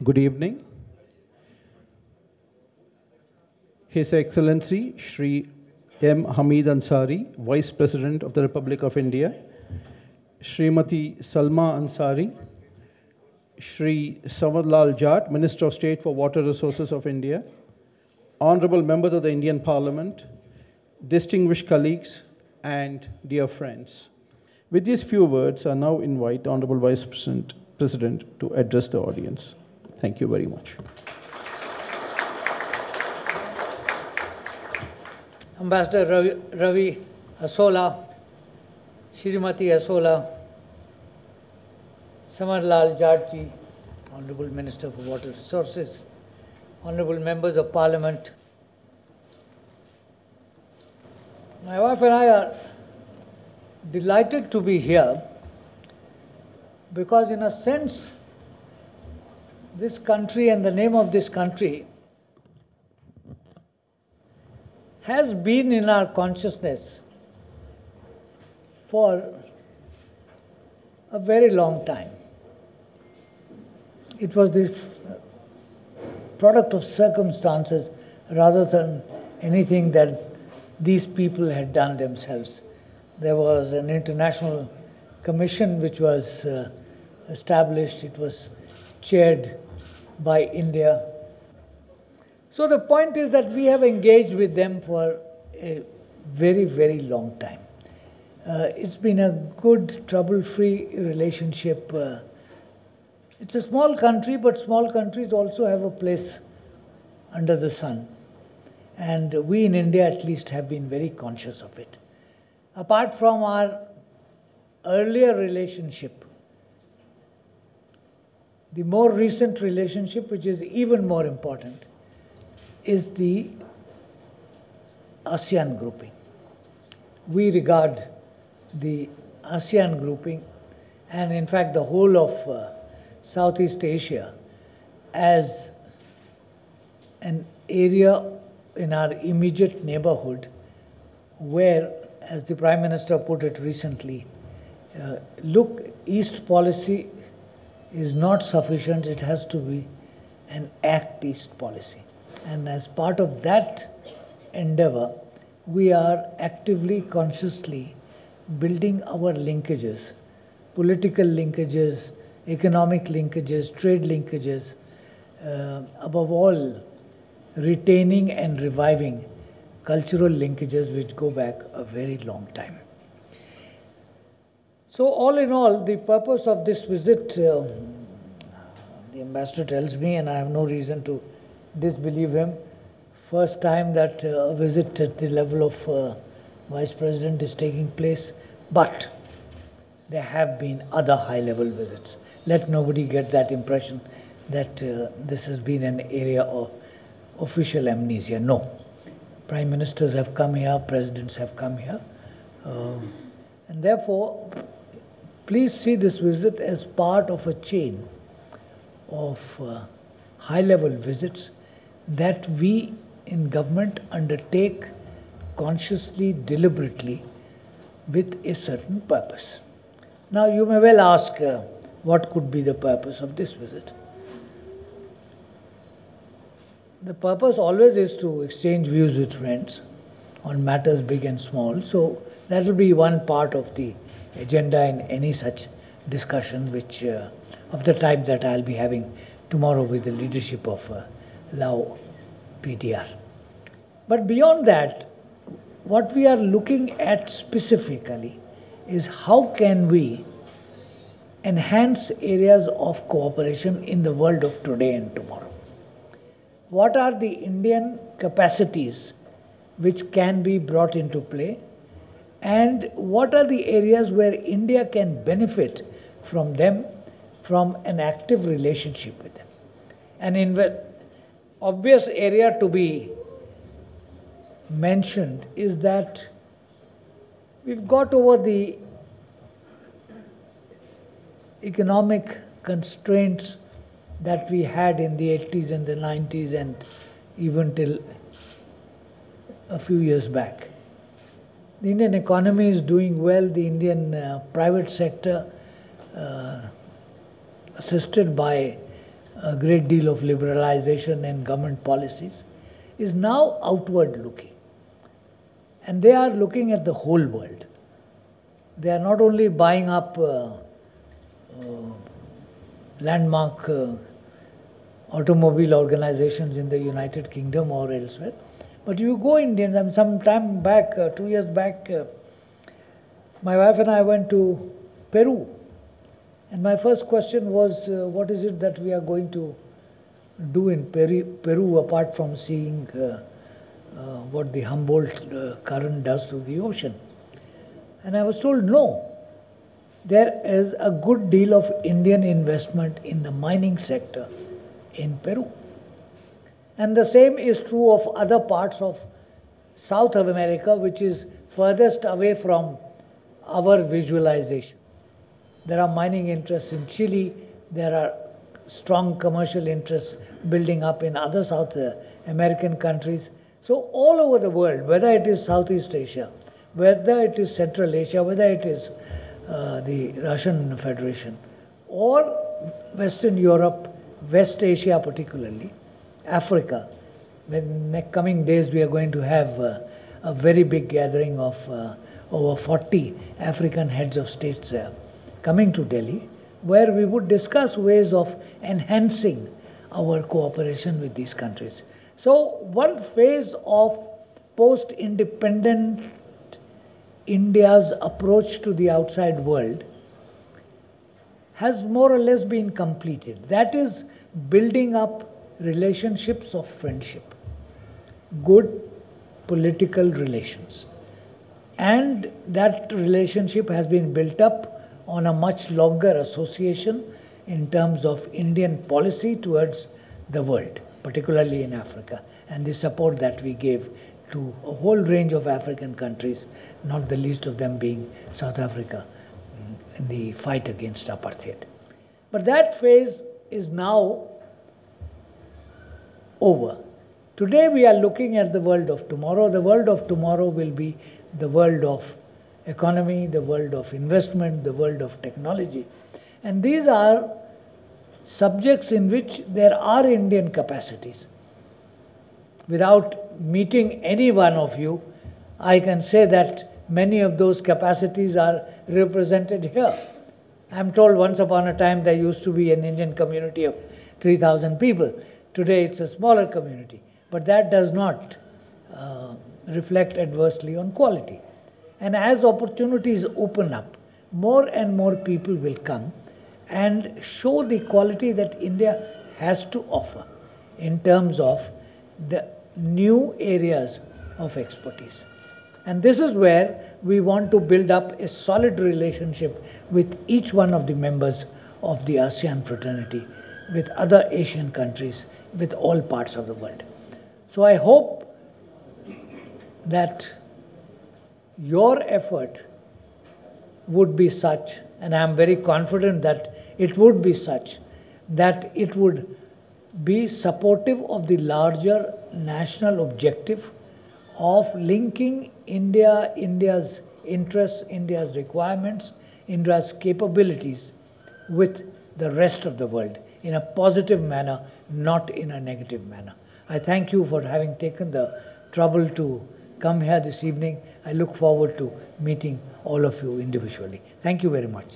Good evening. His Excellency Shri M. Hamid Ansari, Vice President of the Republic of India, Srimati Salma Ansari, Shri Samarlal Jat, Minister of State for Water Resources of India, Honorable Members of the Indian Parliament, distinguished colleagues, and dear friends. With these few words, I now invite the Honorable Vice President to address the audience. Thank you very much. Ambassador Ravi Asola, Srimati Asola, Samarlal Jatji, Honorable Minister for Water Resources, Honorable Members of Parliament. My wife and I are delighted to be here because in a sense this country and the name of this country has been in our consciousness for a very long time. It was the product of circumstances rather than anything that these people had done themselves. There was an international commission which was established. It was chaired by India. So the point is that we have engaged with them for a very, very long time. It's been a good, trouble-free relationship. It's a small country, but small countries also have a place under the sun. And we in India at least have been very conscious of it. Apart from our earlier relationship, the more recent relationship, which is even more important, is the ASEAN grouping. We regard the ASEAN grouping and in fact the whole of Southeast Asia as an area in our immediate neighborhood where, as the Prime Minister put it recently, look, East policy is not sufficient, it has to be an Act East policy. And as part of that endeavor, we are actively, consciously building our linkages, political linkages, economic linkages, trade linkages, above all, retaining and reviving cultural linkages which go back a very long time. So all in all, the purpose of this visit, the ambassador tells me, and I have no reason to disbelieve him, first time that a visit at the level of Vice President is taking place, but there have been other high-level visits. Let nobody get that impression that this has been an area of official amnesia. No. Prime Ministers have come here, Presidents have come here, and therefore please see this visit as part of a chain of high-level visits that we in government undertake consciously, deliberately, with a certain purpose. Now you may well ask what could be the purpose of this visit. The purpose always is to exchange views with friends on matters big and small, so that will be one part of the agenda in any such discussion which of the type that I'll be having tomorrow with the leadership of Lao PDR. But beyond that, what we are looking at specifically is how can we enhance areas of cooperation in the world of today and tomorrow. What are the Indian capacities which can be brought into play, and what are the areas where India can benefit from them, from an active relationship with them. An obvious area to be mentioned is that we've got over the economic constraints that we had in the 80s and the 90s and even till a few years back. The Indian economy is doing well. The Indian private sector, assisted by a great deal of liberalization in government policies, is now outward looking. And they are looking at the whole world. They are not only buying up landmark automobile organizations in the United Kingdom or elsewhere, but you go Indians, and some time back, 2 years back, my wife and I went to Peru. And my first question was, what is it that we are going to do in Peru apart from seeing what the Humboldt current does to the ocean? And I was told, no, there is a good deal of Indian investment in the mining sector in Peru. And the same is true of other parts of South America, which is furthest away from our visualization. There are mining interests in Chile, there are strong commercial interests building up in other South American countries. So all over the world, whether it is Southeast Asia, whether it is Central Asia, whether it is the Russian Federation, or Western Europe, West Asia particularly, Africa. In the coming days we are going to have a very big gathering of over 40 African heads of states coming to Delhi, where we would discuss ways of enhancing our cooperation with these countries. So one phase of post-independent India's approach to the outside world has more or less been completed. That is building up relationships of friendship, good political relations. And that relationship has been built up on a much longer association in terms of Indian policy towards the world, particularly in Africa, and the support that we gave to a whole range of African countries, not the least of them being South Africa in the fight against apartheid. But that phase is now over. Today we are looking at the world of tomorrow. The world of tomorrow will be the world of economy, the world of investment, the world of technology. And these are subjects in which there are Indian capacities. Without meeting any one of you, I can say that many of those capacities are represented here. I'm told once upon a time there used to be an Indian community of 3,000 people. Today it's a smaller community. But that does not reflect adversely on quality. And as opportunities open up, more and more people will come and show the quality that India has to offer in terms of the new areas of expertise. And this is where we want to build up a solid relationship with each one of the members of the ASEAN fraternity, with other Asian countries, with all parts of the world. So I hope that your effort would be such, and I am very confident that it would be such, that it would be supportive of the larger national objective of linking India's interests, India's requirements, India's capabilities with the rest of the world in a positive manner, not in a negative manner. I thank you for having taken the trouble to come here this evening. I look forward to meeting all of you individually. Thank you very much.